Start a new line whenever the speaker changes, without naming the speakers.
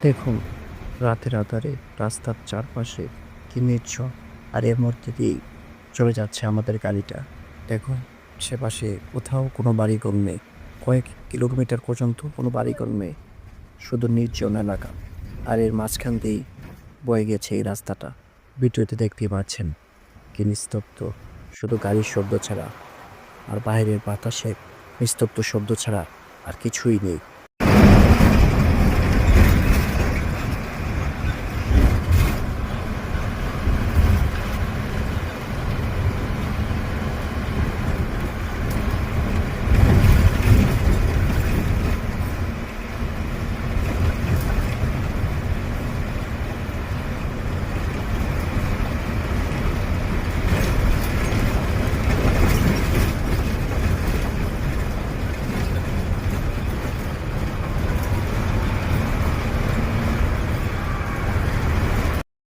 দেখুন, রাতের আঁধারে রাস্তার চারপাশে কি নির্জন, আর এর মধ্যে দিয়েই চলে যাচ্ছে আমাদের গাড়িটা। দেখুন, আশেপাশে কোথাও কোনো বাড়িঘর নেই। কয়েক কিলোমিটার পর্যন্ত কোনো বাড়িঘর নেই। শুধু নির্জন এলাকা। আর এর মাঝখান দিয়েই বয়ে গেছে এই রাস্তাটা। ভিডিওতে দেখতেই পাচ্ছেন কি নিস্তব্ধ, শুধু গাড়ির শব্দ ছাড়া আর বাইরের বাতাসে নিস্তব্ধ শব্দ ছাড়া আর কিছুই নেই।